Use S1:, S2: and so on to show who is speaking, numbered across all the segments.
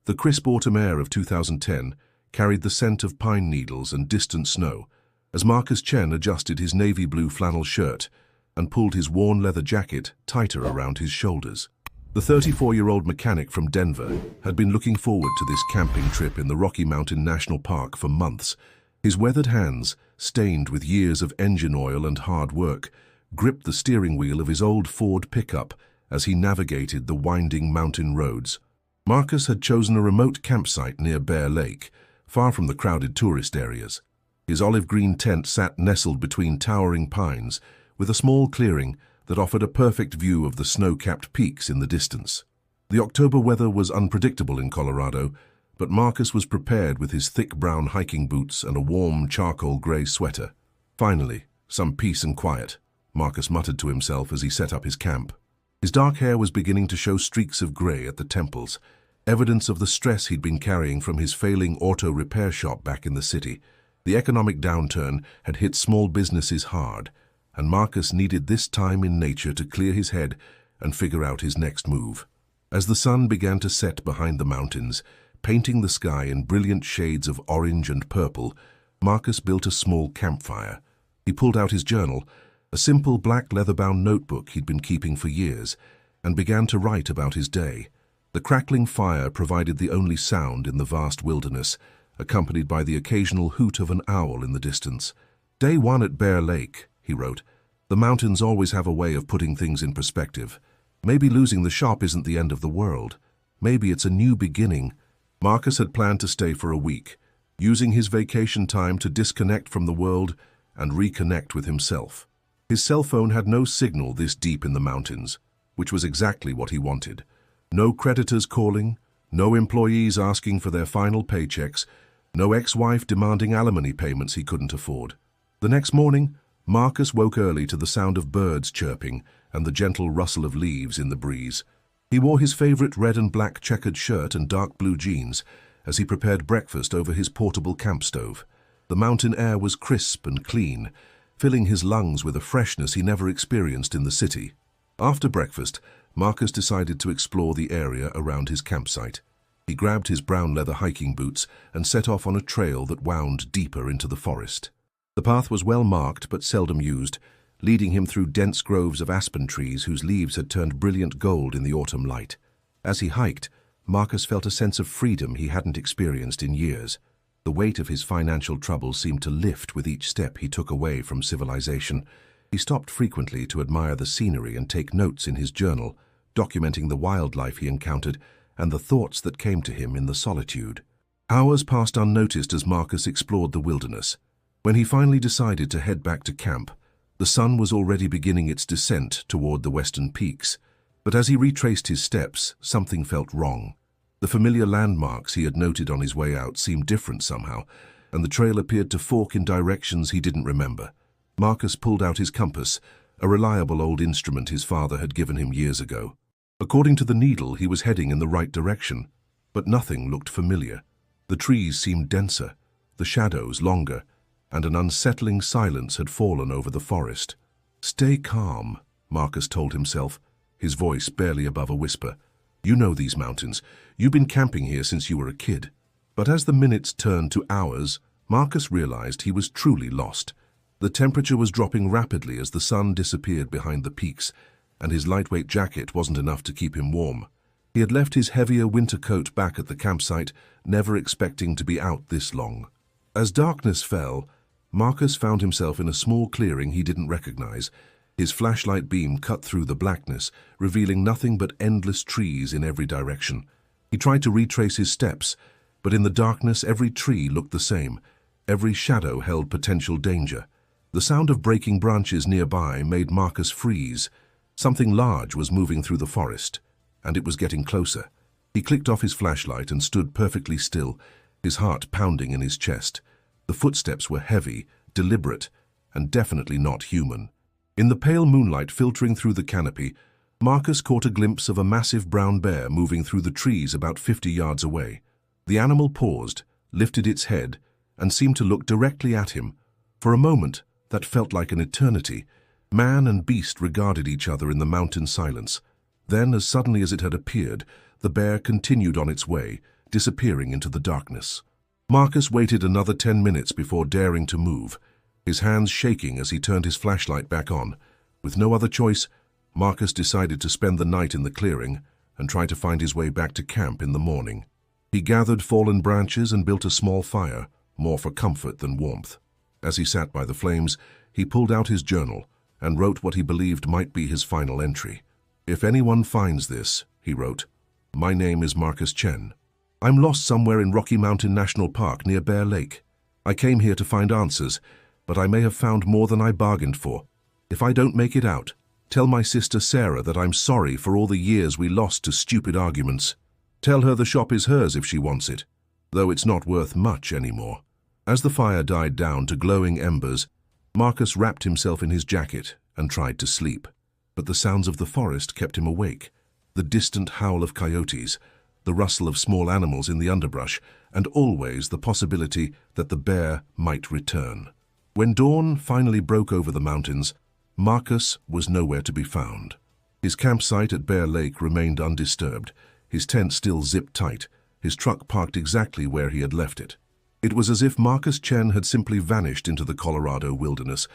S1: The crisp autumn air of 2010 carried the scent of pine needles and distant snow as Marcus Chen adjusted his navy blue flannel shirt and pulled his worn leather jacket tighter around his shoulders. The 34-year-old mechanic from Denver had been looking forward to this camping trip in the Rocky Mountain National Park for months. His weathered hands, stained with years of engine oil and hard work, gripped the steering wheel of his old Ford pickup as he navigated the winding mountain roads. Marcus had chosen a remote campsite near Bear Lake, far from the crowded tourist areas. His olive-green tent sat nestled between towering pines, with a small clearing that offered a perfect view of the snow-capped peaks in the distance. The October weather was unpredictable in Colorado, but Marcus was prepared with his thick brown hiking boots and a warm charcoal gray sweater. Finally, some peace and quiet, Marcus muttered to himself as he set up his camp. His dark hair was beginning to show streaks of gray at the temples, evidence of the stress he'd been carrying from his failing auto repair shop back in the city. The economic downturn had hit small businesses hard, and Marcus needed this time in nature to clear his head and figure out his next move. As the sun began to set behind the mountains, painting the sky in brilliant shades of orange and purple, Marcus built a small campfire. He pulled out his journal, a simple black leather-bound notebook he'd been keeping for years, and began to write about his day. The crackling fire provided the only sound in the vast wilderness, accompanied by the occasional hoot of an owl in the distance. "Day one at Bear Lake," he wrote. "The mountains always have a way of putting things in perspective. Maybe losing the shop isn't the end of the world. Maybe it's a new beginning." Marcus had planned to stay for a week, using his vacation time to disconnect from the world and reconnect with himself. His cell phone had no signal this deep in the mountains, which was exactly what he wanted. No creditors calling, no employees asking for their final paychecks, no ex-wife demanding alimony payments he couldn't afford. The next morning, Marcus woke early to the sound of birds chirping and the gentle rustle of leaves in the breeze. He wore his favorite red and black checkered shirt and dark blue jeans as he prepared breakfast over his portable camp stove. The mountain air was crisp and clean, filling his lungs with a freshness he never experienced in the city. After breakfast, Marcus decided to explore the area around his campsite. He grabbed his brown leather hiking boots and set off on a trail that wound deeper into the forest. The path was well marked but seldom used, leading him through dense groves of aspen trees whose leaves had turned brilliant gold in the autumn light. As he hiked, Marcus felt a sense of freedom he hadn't experienced in years. The weight of his financial troubles seemed to lift with each step he took away from civilization. He stopped frequently to admire the scenery and take notes in his journal, documenting the wildlife he encountered and the thoughts that came to him in the solitude. Hours passed unnoticed as Marcus explored the wilderness. When he finally decided to head back to camp, the sun was already beginning its descent toward the western peaks. But as he retraced his steps, something felt wrong. The familiar landmarks he had noted on his way out seemed different somehow, and the trail appeared to fork in directions he didn't remember. Marcus pulled out his compass, a reliable old instrument his father had given him years ago. According to the needle, he was heading in the right direction, but nothing looked familiar. The trees seemed denser, the shadows longer, and an unsettling silence had fallen over the forest. "Stay calm," Marcus told himself, his voice barely above a whisper. "You know these mountains. You've been camping here since you were a kid." But as the minutes turned to hours, Marcus realized he was truly lost. The temperature was dropping rapidly as the sun disappeared behind the peaks, and his lightweight jacket wasn't enough to keep him warm. He had left his heavier winter coat back at the campsite, never expecting to be out this long. As darkness fell, Marcus found himself in a small clearing he didn't recognize. His flashlight beam cut through the blackness, revealing nothing but endless trees in every direction. He tried to retrace his steps, but in the darkness every tree looked the same. Every shadow held potential danger. The sound of breaking branches nearby made Marcus freeze. Something large was moving through the forest, and it was getting closer. He clicked off his flashlight and stood perfectly still, his heart pounding in his chest. The footsteps were heavy, deliberate, and definitely not human. In the pale moonlight filtering through the canopy, Marcus caught a glimpse of a massive brown bear moving through the trees about 50 yards away. The animal paused, lifted its head, and seemed to look directly at him. For a moment, that felt like an eternity. Man and beast regarded each other in the mountain silence. Then, as suddenly as it had appeared, the bear continued on its way, disappearing into the darkness. Marcus waited another 10 minutes before daring to move, his hands shaking as he turned his flashlight back on. With no other choice, Marcus decided to spend the night in the clearing and try to find his way back to camp in the morning. He gathered fallen branches and built a small fire, more for comfort than warmth. As he sat by the flames, he pulled out his journal and wrote what he believed might be his final entry. "If anyone finds this," he wrote, "my name is Marcus Chen. I'm lost somewhere in Rocky Mountain National Park near Bear Lake. I came here to find answers, but I may have found more than I bargained for. If I don't make it out, tell my sister Sarah that I'm sorry for all the years we lost to stupid arguments. Tell her the shop is hers if she wants it, though it's not worth much anymore." As the fire died down to glowing embers, Marcus wrapped himself in his jacket and tried to sleep. But the sounds of the forest kept him awake. The distant howl of coyotes, the rustle of small animals in the underbrush, and always the possibility that the bear might return. When dawn finally broke over the mountains, Marcus was nowhere to be found. His campsite at Bear Lake remained undisturbed, his tent still zipped tight, his truck parked exactly where he had left it. It was as if Marcus Chen had simply vanished into the Colorado wilderness,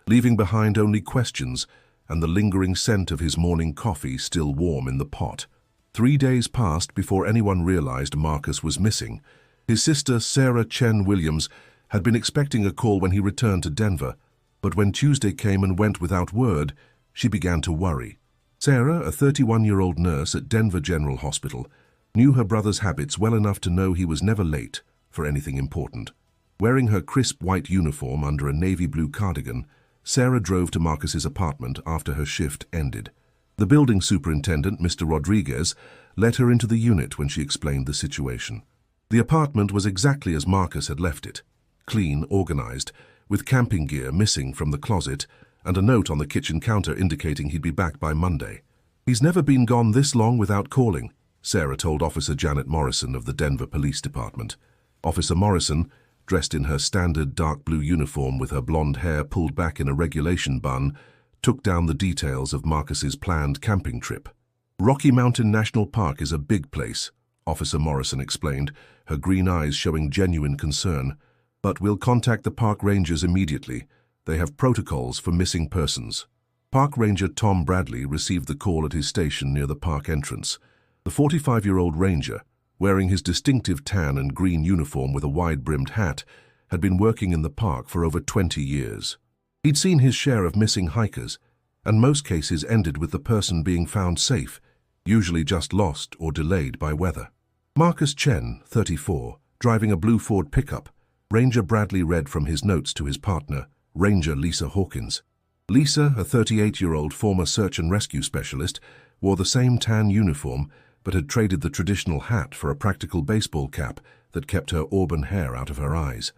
S1: leaving behind only questions and the lingering scent of his morning coffee still warm in the pot. 3 days passed before anyone realized Marcus was missing. His sister, Sarah Chen Williams, had been expecting a call when he returned to Denver, but when Tuesday came and went without word, she began to worry. Sarah, a 31-year-old nurse at Denver General Hospital, knew her brother's habits well enough to know he was never late for anything important. Wearing her crisp white uniform under a navy blue cardigan, Sarah drove to Marcus's apartment after her shift ended. The building superintendent, Mr. Rodriguez, let her into the unit when she explained the situation. The apartment was exactly as Marcus had left it. Clean, organized, with camping gear missing from the closet and a note on the kitchen counter indicating he'd be back by Monday. "He's never been gone this long without calling," Sarah told Officer Janet Morrison of the Denver Police Department. Officer Morrison, dressed in her standard dark blue uniform with her blonde hair pulled back in a regulation bun, took down the details of Marcus's planned camping trip. "Rocky Mountain National Park is a big place," Officer Morrison explained, her green eyes showing genuine concern. "But we'll contact the park rangers immediately. They have protocols for missing persons." Park Ranger Tom Bradley received the call at his station near the park entrance. The 45-year-old ranger, wearing his distinctive tan and green uniform with a wide-brimmed hat, had been working in the park for over 20 years. He'd seen his share of missing hikers, and most cases ended with the person being found safe, usually just lost or delayed by weather. Marcus Chen, 34, driving a blue Ford pickup, Ranger Bradley read from his notes to his partner, Ranger Lisa Hawkins. Lisa, a 38-year-old former search and rescue specialist, wore the same tan uniform but had traded the traditional hat for a practical baseball cap that kept her auburn hair out of her eyes.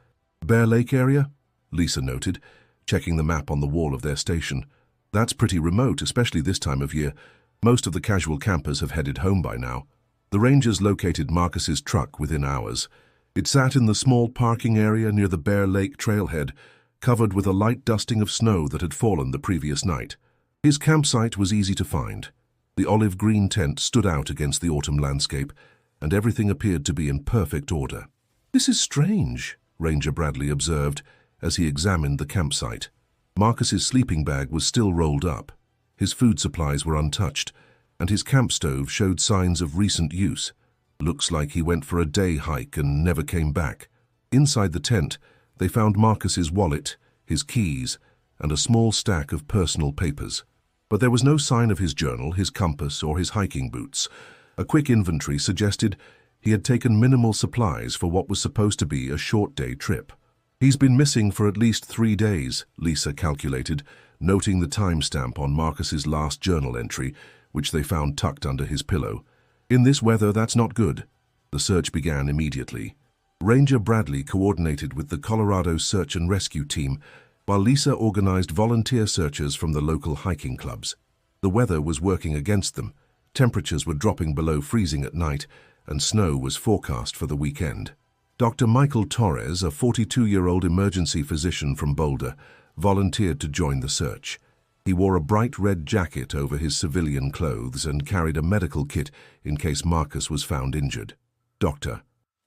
S1: "Bear Lake area?" Lisa noted, checking the map on the wall of their station. "That's pretty remote, especially this time of year. Most of the casual campers have headed home by now." The rangers located Marcus's truck within hours. It sat in the small parking area near the Bear Lake trailhead, covered with a light dusting of snow that had fallen the previous night. His campsite was easy to find. The olive-green tent stood out against the autumn landscape, and everything appeared to be in perfect order. "This is strange," Ranger Bradley observed as he examined the campsite. Marcus's sleeping bag was still rolled up. His food supplies were untouched, and his camp stove showed signs of recent use. "Looks like he went for a day hike and never came back." Inside the tent, they found Marcus's wallet, his keys, and a small stack of personal papers. But there was no sign of his journal, his compass, or his hiking boots. A quick inventory suggested he had taken minimal supplies for what was supposed to be a short-day trip. "He's been missing for at least 3 days, Lisa calculated, noting the timestamp on Marcus's last journal entry, which they found tucked under his pillow. "In this weather, that's not good." The search began immediately. Ranger Bradley coordinated with the Colorado Search and Rescue Team, while Lisa organized volunteer searchers from the local hiking clubs. The weather was working against them. Temperatures were dropping below freezing at night, and snow was forecast for the weekend. Dr. Michael Torres, a 42-year-old emergency physician from Boulder, volunteered to join the search. He wore a bright red jacket over his civilian clothes and carried a medical kit in case Marcus was found injured. "Doctor,"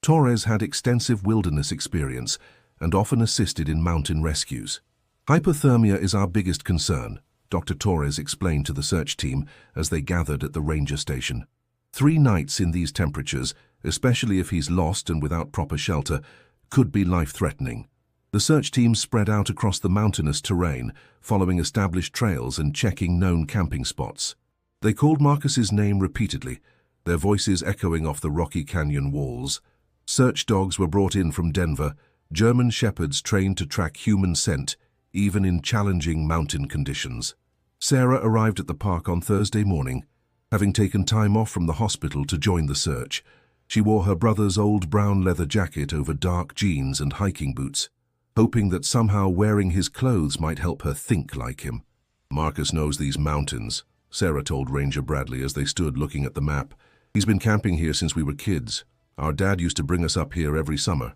S1: Torres had extensive wilderness experience and often assisted in mountain rescues. "Hypothermia is our biggest concern," Dr. Torres explained to the search team as they gathered at the ranger station. 3 nights in these temperatures, especially if he's lost and without proper shelter, could be life-threatening. The search team spread out across the mountainous terrain, following established trails and checking known camping spots. They called Marcus's name repeatedly, their voices echoing off the rocky canyon walls. Search dogs were brought in from Denver, German shepherds trained to track human scent, even in challenging mountain conditions. Sarah arrived at the park on Thursday morning, having taken time off from the hospital to join the search. She wore her brother's old brown leather jacket over dark jeans and hiking boots, hoping that somehow wearing his clothes might help her think like him. "Marcus knows these mountains," Sarah told Ranger Bradley as they stood looking at the map. "He's been camping here since we were kids. Our dad used to bring us up here every summer."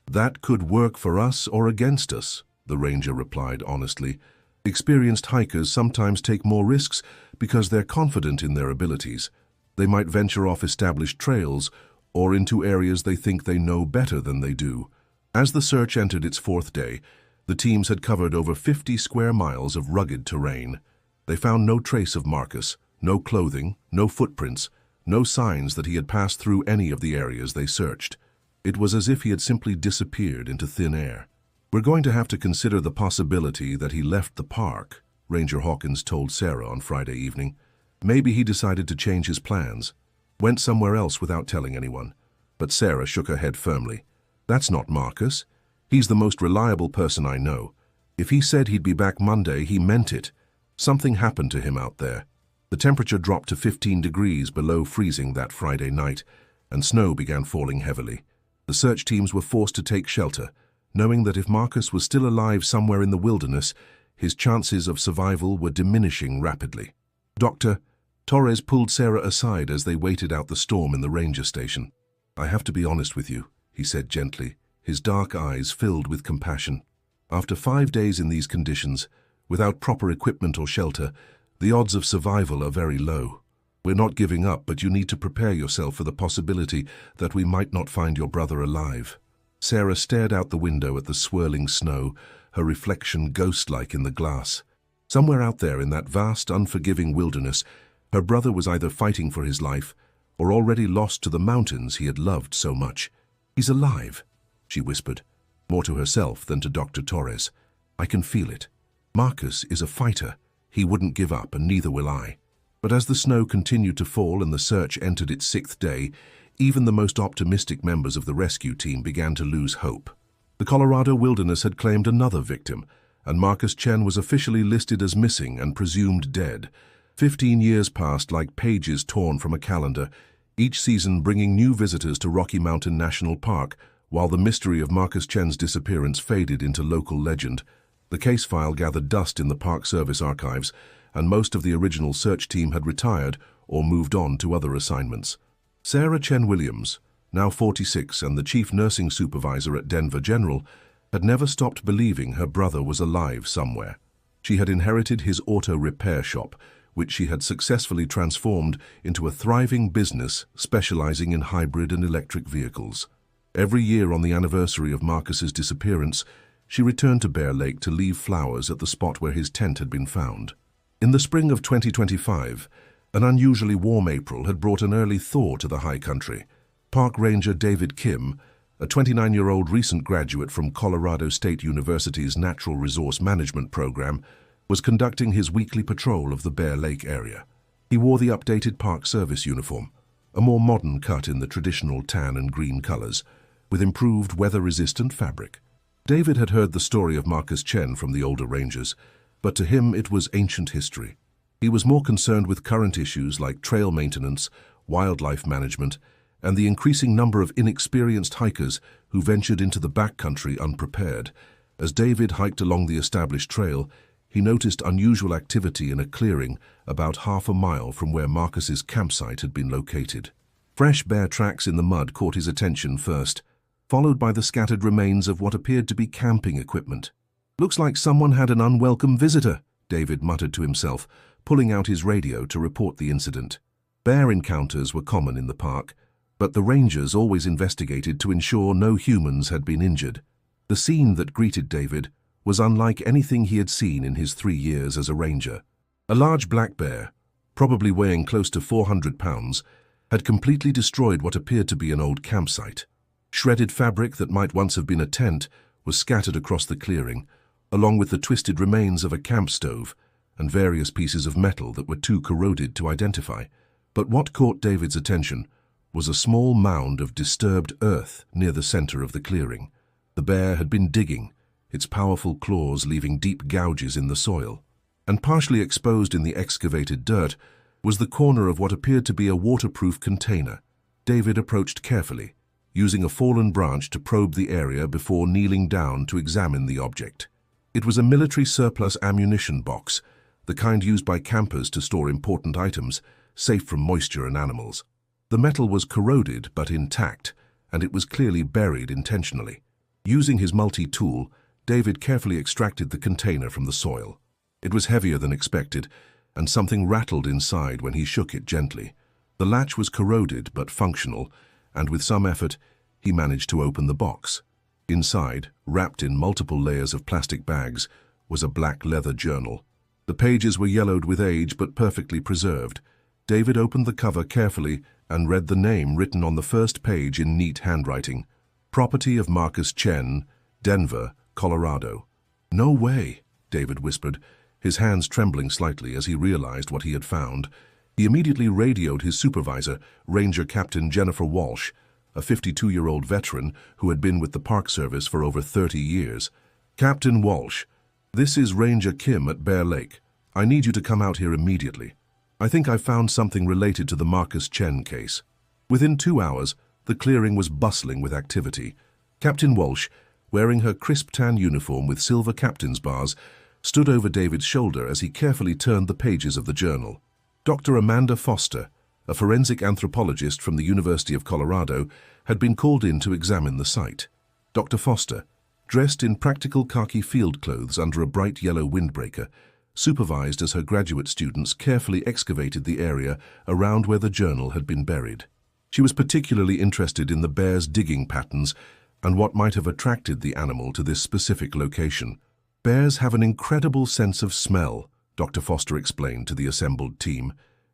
S1: "That could work for us or against us," the ranger replied honestly. "Experienced hikers sometimes take more risks because they're confident in their abilities. They might venture off established trails or into areas they think they know better than they do." As the search entered its 4th day, the teams had covered over 50 square miles of rugged terrain. They found no trace of Marcus, no clothing, no footprints, no signs that he had passed through any of the areas they searched. It was as if he had simply disappeared into thin air. "We're going to have to consider the possibility that he left the park," Ranger Hawkins told Sarah on Friday evening. "Maybe he decided to change his plans, went somewhere else without telling anyone." But Sarah shook her head firmly. "That's not Marcus. He's the most reliable person I know. If he said he'd be back Monday, he meant it. Something happened to him out there." The temperature dropped to 15 degrees below freezing that Friday night, and snow began falling heavily. The search teams were forced to take shelter, knowing that if Marcus was still alive somewhere in the wilderness, his chances of survival were diminishing rapidly. Dr. Torres pulled Sarah aside as they waited out the storm in the ranger station. "I have to be honest with you," he said gently, his dark eyes filled with compassion. "After 5 days in these conditions, without proper equipment or shelter, the odds of survival are very low. We're not giving up, but you need to prepare yourself for the possibility that we might not find your brother alive." Sarah stared out the window at the swirling snow, her reflection ghost-like in the glass. Somewhere out there in that vast, unforgiving wilderness, her brother was either fighting for his life or already lost to the mountains he had loved so much. "He's alive," she whispered, more to herself than to Dr. Torres. "I can feel it. Marcus is a fighter. He wouldn't give up, and neither will I." But as the snow continued to fall and the search entered its 6th day, even the most optimistic members of the rescue team began to lose hope. The Colorado wilderness had claimed another victim, and Marcus Chen was officially listed as missing and presumed dead. 15 years passed like pages torn from a calendar, each season bringing new visitors to Rocky Mountain National Park, while the mystery of Marcus Chen's disappearance faded into local legend. The case file gathered dust in the Park Service archives, and most of the original search team had retired or moved on to other assignments. Sarah Chen Williams, now 46 and the chief nursing supervisor at Denver General, had never stopped believing her brother was alive somewhere. She had inherited his auto repair shop, which she had successfully transformed into a thriving business specializing in hybrid and electric vehicles. Every year on the anniversary of Marcus's disappearance, she returned to Bear Lake to leave flowers at the spot where his tent had been found. In the spring of 2025, an unusually warm April had brought an early thaw to the high country. Park Ranger David Kim, a 29-year-old recent graduate from Colorado State University's Natural Resource Management program, was conducting his weekly patrol of the Bear Lake area. He wore the updated Park Service uniform, a more modern cut in the traditional tan and green colors, with improved weather-resistant fabric. David had heard the story of Marcus Chen from the older rangers, but to him it was ancient history. He was more concerned with current issues like trail maintenance, wildlife management, and the increasing number of inexperienced hikers who ventured into the backcountry unprepared. As David hiked along the established trail, he noticed unusual activity in a clearing about half a mile from where Marcus's campsite had been located. Fresh bare tracks in the mud caught his attention first, followed by the scattered remains of what appeared to be camping equipment. "Looks like someone had an unwelcome visitor," David muttered to himself, pulling out his radio to report the incident. Bear encounters were common in the park, But the rangers always investigated to ensure no humans had been injured. The scene that greeted David was unlike anything he had seen in his 3 years as a ranger. A large black bear, probably weighing close to 400 pounds, had completely destroyed what appeared to be an old campsite. Shredded fabric that might once have been a tent was scattered across the clearing, along with the twisted remains of a camp stove and various pieces of metal that were too corroded to identify. But what caught David's attention was a small mound of disturbed earth near the center of the clearing. The bear had been digging, its powerful claws leaving deep gouges in the soil. And partially exposed in the excavated dirt was the corner of what appeared to be a waterproof container. David approached carefully, using a fallen branch to probe the area before kneeling down to examine the object. It was a military surplus ammunition box, the kind used by campers to store important items, safe from moisture and animals. The metal was corroded but intact, and it was clearly buried intentionally. Using his multi-tool, David carefully extracted the container from the soil. It was heavier than expected, and something rattled inside when he shook it gently. The latch was corroded but functional, and with some effort, he managed to open the box. Inside, wrapped in multiple layers of plastic bags, was a black leather journal. The pages were yellowed with age but perfectly preserved. David opened the cover carefully and read the name written on the first page in neat handwriting. Property of Marcus Chen, Denver, Colorado. "No way," David whispered, his hands trembling slightly as he realized what he had found. He immediately radioed his supervisor, Ranger Captain Jennifer Walsh, a 52-year-old veteran who had been with the Park Service for over 30 years. "Captain Walsh, this is Ranger Kim at Bear Lake. I need you to come out here immediately. I think I've found something related to the Marcus Chen case." Within 2 hours, the clearing was bustling with activity. Captain Walsh, wearing her crisp tan uniform with silver captain's bars, stood over David's shoulder as he carefully turned the pages of the journal. Dr. Amanda Foster, a forensic anthropologist from the University of Colorado, had been called in to examine the site. Dr. Foster, dressed in practical khaki field clothes under a bright yellow windbreaker, supervised as her graduate students carefully excavated the area around where the journal had been buried. She was particularly interested in the bear's digging patterns and what might have attracted the animal to this specific location. "Bears have an incredible sense of smell," Dr. Foster explained to the assembled team.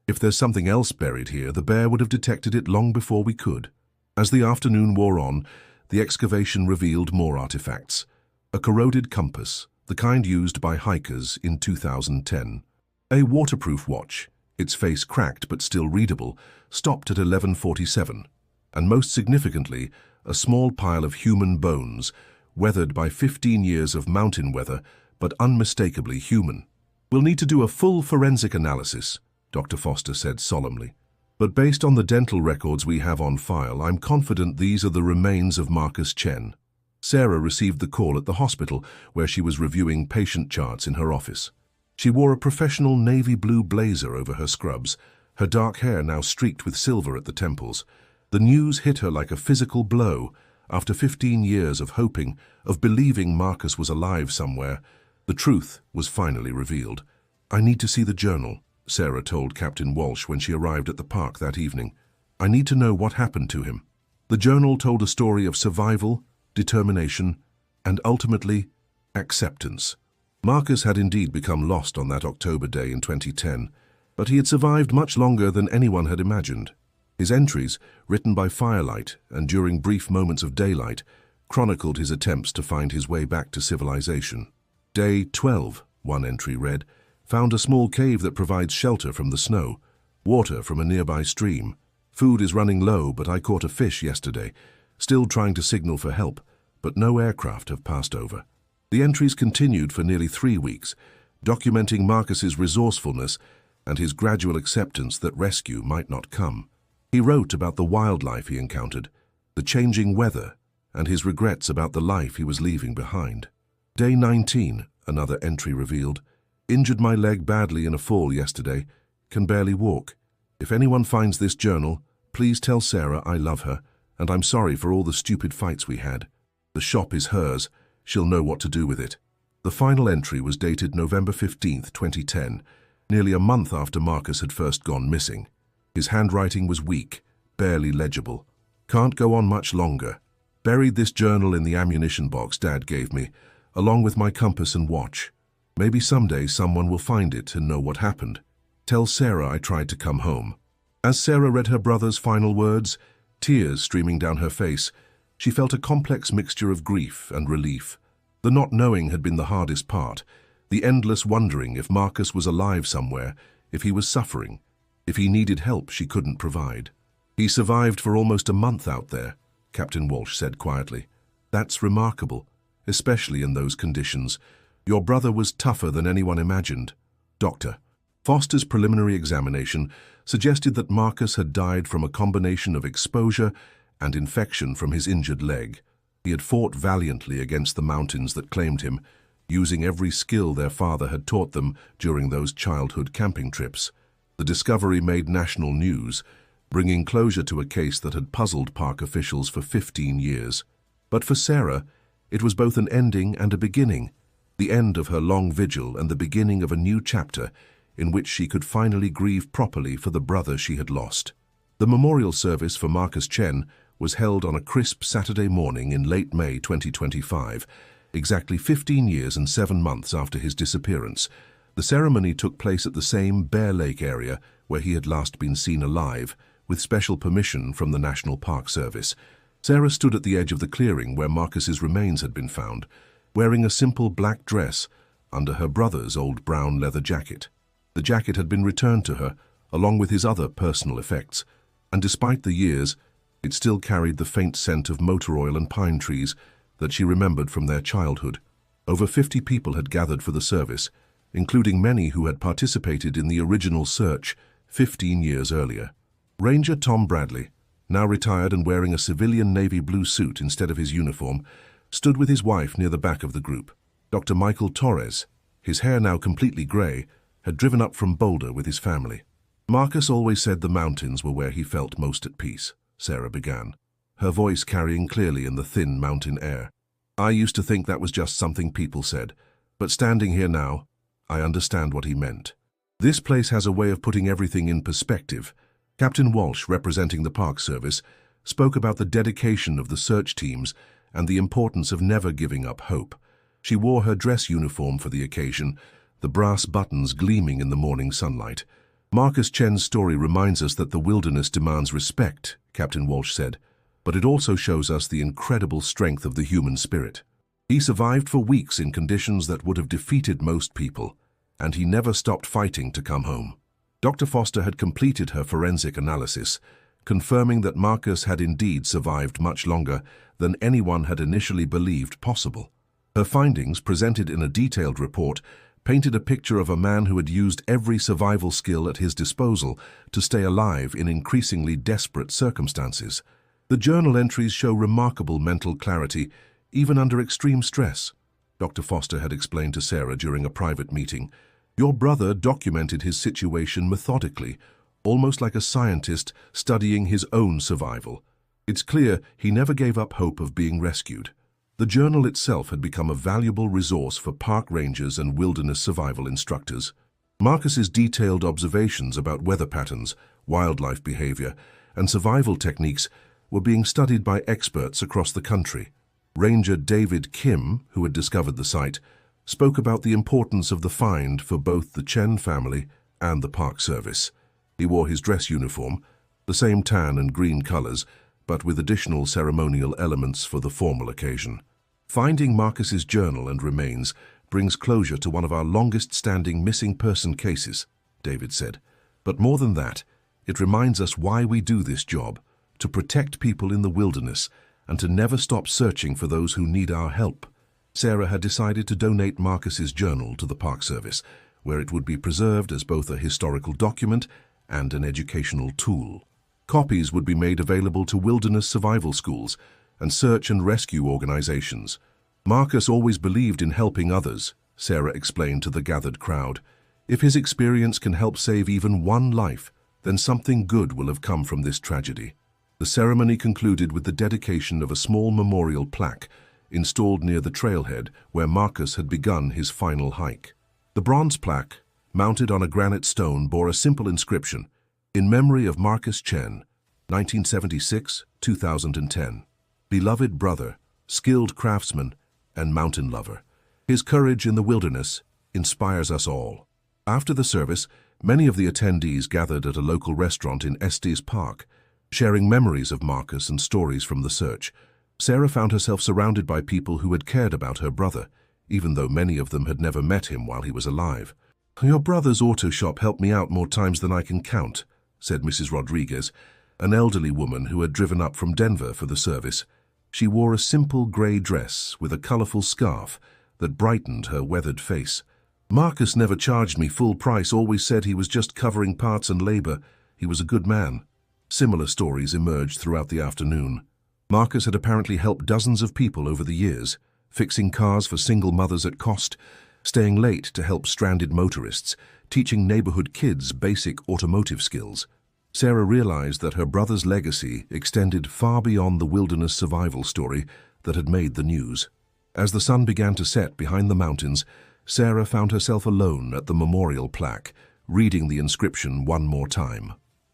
S1: "If there's something else buried here, the bear would have detected it long before we could." As the afternoon wore on, the excavation revealed more artifacts. A corroded compass, the kind used by hikers in 2010. A waterproof watch, its face cracked but still readable, stopped at 11:47. And most significantly, a small pile of human bones, weathered by 15 years of mountain weather, but unmistakably human. "We'll need to do a full forensic analysis," Dr. Foster said solemnly. "But based on the dental records we have on file, I'm confident these are the remains of Marcus Chen." Sarah received the call at the hospital, where she was reviewing patient charts in her office. She wore a professional navy blue blazer over her scrubs, her dark hair now streaked with silver at the temples. The news hit her like a physical blow. After 15 years of hoping, of believing Marcus was alive somewhere, the truth was finally revealed. "I need to see the journal," Sarah told Captain Walsh when she arrived at the park that evening. "I need to know what happened to him." The journal told a story of survival, determination, and ultimately, acceptance. Marcus had indeed become lost on that October day in 2010, but he had survived much longer than anyone had imagined. His entries, written by firelight and during brief moments of daylight, chronicled his attempts to find his way back to civilization. "Day 12, one entry read, found a small cave that provides shelter from the snow, water from a nearby stream. Food is running low, but I caught a fish yesterday. Still trying to signal for help, but no aircraft have passed over." The entries continued for nearly 3 weeks, documenting Marcus's resourcefulness and his gradual acceptance that rescue might not come. He wrote about the wildlife he encountered, the changing weather, and his regrets about the life he was leaving behind. Day 19, another entry revealed, "Injured my leg badly in a fall yesterday, can barely walk. If anyone finds this journal, please tell Sarah I love her, and I'm sorry for all the stupid fights we had. The shop is hers, she'll know what to do with it." The final entry was dated November 15, 2010, nearly a month after Marcus had first gone missing. His handwriting was weak, barely legible. Can't go on much longer. Buried this journal in the ammunition box Dad gave me, along with my compass and watch. Maybe someday someone will find it and know what happened. Tell Sarah I tried to come home." As Sarah read her brother's final words, tears streaming down her face, she felt a complex mixture of grief and relief. The not knowing had been the hardest part, the endless wondering if Marcus was alive somewhere, if he was suffering, if he needed help she couldn't provide. "He survived for almost a month out there," Captain Walsh said quietly. "That's remarkable, especially in those conditions. Your brother was tougher than anyone imagined." Dr. Foster's preliminary examination suggested that Marcus had died from a combination of exposure and infection from his injured leg. He had fought valiantly against the mountains that claimed him, using every skill their father had taught them during those childhood camping trips. The discovery made national news, bringing closure to a case that had puzzled park officials for 15 years. But for Sarah, it was both an ending and a beginning, the end of her long vigil and the beginning of a new chapter in which she could finally grieve properly for the brother she had lost. The memorial service for Marcus Chen was held on a crisp Saturday morning in late May 2025, exactly 15 years and 7 months after his disappearance. The ceremony took place at the same Bear Lake area where he had last been seen alive, with special permission from the National Park Service. Sarah stood at the edge of the clearing where Marcus's remains had been found, wearing a simple black dress under her brother's old brown leather jacket. The jacket had been returned to her, along with his other personal effects, and despite the years, it still carried the faint scent of motor oil and pine trees that she remembered from their childhood. Over 50 people had gathered for the service, including many who had participated in the original search 15 years earlier. Ranger Tom Bradley, now retired and wearing a civilian navy blue suit instead of his uniform, stood with his wife near the back of the group. Dr. Michael Torres, his hair now completely gray, had driven up from Boulder with his family. "Marcus always said the mountains were where he felt most at peace," Sarah began, her voice carrying clearly in the thin mountain air. "I used to think that was just something people said, but standing here now, I understand what he meant. This place has a way of putting everything in perspective." Captain Walsh, representing the Park Service, spoke about the dedication of the search teams and the importance of never giving up hope. She wore her dress uniform for the occasion, the brass buttons gleaming in the morning sunlight. "Marcus Chen's story reminds us that the wilderness demands respect," Captain Walsh said, "but it also shows us the incredible strength of the human spirit. He survived for weeks in conditions that would have defeated most people, and he never stopped fighting to come home." Dr. Foster had completed her forensic analysis, confirming that Marcus had indeed survived much longer than anyone had initially believed possible. Her findings, presented in a detailed report, painted a picture of a man who had used every survival skill at his disposal to stay alive in increasingly desperate circumstances. The journal entries show remarkable mental clarity, even under extreme stress, Dr. Foster had explained to Sarah during a private meeting. "Your brother documented his situation methodically, almost like a scientist studying his own survival. It's clear he never gave up hope of being rescued." The journal itself had become a valuable resource for park rangers and wilderness survival instructors. Marcus's detailed observations about weather patterns, wildlife behavior, and survival techniques were being studied by experts across the country. Ranger David Kim, who had discovered the site, spoke about the importance of the find for both the Chen family and the Park Service. He wore his dress uniform, the same tan and green colors, but with additional ceremonial elements for the formal occasion. "Finding Marcus's journal and remains brings closure to one of our longest-standing missing person cases," David said. "But more than that, it reminds us why we do this job, to protect people in the wilderness and to never stop searching for those who need our help." Sarah had decided to donate Marcus's journal to the Park Service, where it would be preserved as both a historical document and an educational tool. Copies would be made available to wilderness survival schools and search and rescue organizations. "Marcus always believed in helping others," Sarah explained to the gathered crowd. "If his experience can help save even one life, then something good will have come from this tragedy." The ceremony concluded with the dedication of a small memorial plaque installed near the trailhead where Marcus had begun his final hike. The bronze plaque, mounted on a granite stone, bore a simple inscription: "In memory of Marcus Chen, 1976 2010. Beloved brother, skilled craftsman, and mountain lover. His courage in the wilderness inspires us all. After the service, many of the attendees gathered at a local restaurant in Estes Park, sharing memories of Marcus and stories from the search. Sarah found herself surrounded by people who had cared about her brother, even though many of them had never met him while he was alive. "Your brother's auto shop helped me out more times than I can count," said Mrs. Rodriguez, an elderly woman who had driven up from Denver for the service. She wore a simple grey dress with a colourful scarf that brightened her weathered face. "Marcus never charged me full price, always said he was just covering parts and labour. He was a good man." Similar stories emerged throughout the afternoon. Marcus had apparently helped dozens of people over the years, fixing cars for single mothers at cost, staying late to help stranded motorists, teaching neighborhood kids basic automotive skills. Sarah realized that her brother's legacy extended far beyond the wilderness survival story that had made the news. As the sun began to set behind the mountains, Sarah found herself alone at the memorial plaque, reading the inscription one more time.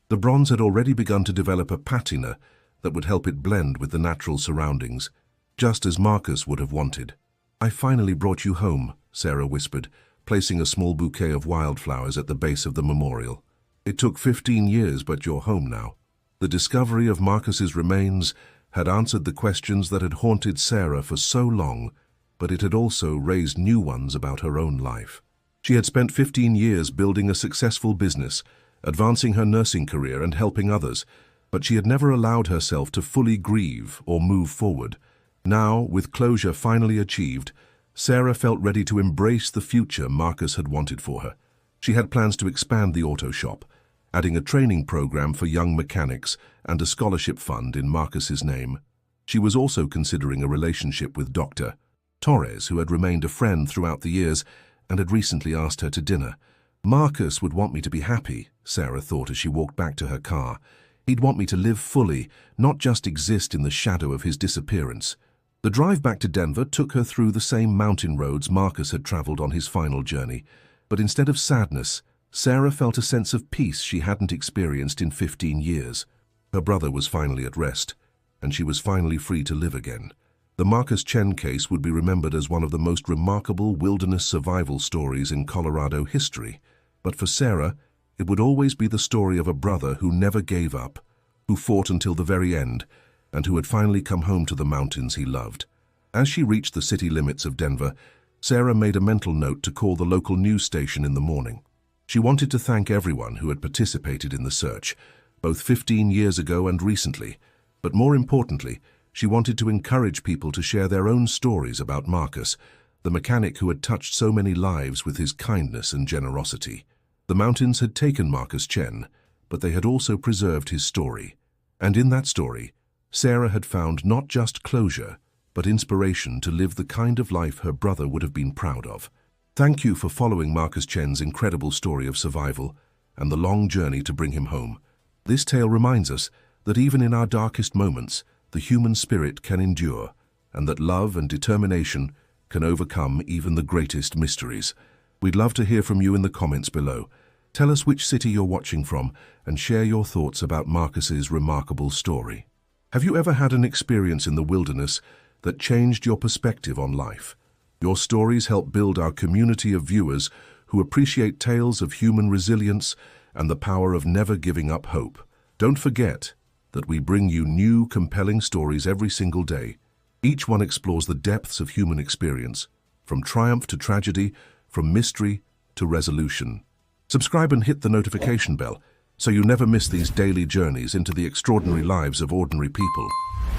S1: The bronze had already begun to develop a patina that would help it blend with the natural surroundings, just as Marcus would have wanted. "I finally brought you home," Sarah whispered, placing a small bouquet of wildflowers at the base of the memorial. "It took 15 years, but you're home now." The discovery of Marcus's remains had answered the questions that had haunted Sarah for so long, but it had also raised new ones about her own life. She had spent 15 years building a successful business, advancing her nursing career and helping others, but she had never allowed herself to fully grieve or move forward. Now, with closure finally achieved, Sarah felt ready to embrace the future Marcus had wanted for her. She had plans to expand the auto shop, adding a training program for young mechanics and a scholarship fund in Marcus's name. She was also considering a relationship with Dr. Torres, who had remained a friend throughout the years and had recently asked her to dinner. "Marcus would want me to be happy," Sarah thought as she walked back to her car. "He'd want me to live fully, not just exist in the shadow of his disappearance." The drive back to Denver took her through the same mountain roads Marcus had traveled on his final journey, but instead of sadness, Sarah felt a sense of peace she hadn't experienced in 15 years. Her brother was finally at rest, and she was finally free to live again. The Marcus Chen case would be remembered as one of the most remarkable wilderness survival stories in Colorado history. But for Sarah, it would always be the story of a brother who never gave up, who fought until the very end, and who had finally come home to the mountains he loved. As she reached the city limits of Denver, Sarah made a mental note to call the local news station in the morning. She wanted to thank everyone who had participated in the search, both 15 years ago and recently, but more importantly, she wanted to encourage people to share their own stories about Marcus, the mechanic who had touched so many lives with his kindness and generosity. The mountains had taken Marcus Chen, but they had also preserved his story. And in that story, Sarah had found not just closure, but inspiration to live the kind of life her brother would have been proud of. Thank you for following Marcus Chen's incredible story of survival and the long journey to bring him home. This tale reminds us that even in our darkest moments, the human spirit can endure, and that love and determination can overcome even the greatest mysteries. We'd love to hear from you in the comments below. Tell us which city you're watching from and share your thoughts about Marcus's remarkable story. Have you ever had an experience in the wilderness that changed your perspective on life? Your stories help build our community of viewers who appreciate tales of human resilience and the power of never giving up hope. Don't forget that we bring you new, compelling stories every single day. Each one explores the depths of human experience, from triumph to tragedy, from mystery to resolution. Subscribe and hit the notification bell so you never miss these daily journeys into the extraordinary lives of ordinary people.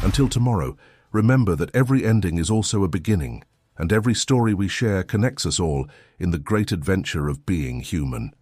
S1: Until tomorrow, remember that every ending is also a beginning, and every story we share connects us all in the great adventure of being human.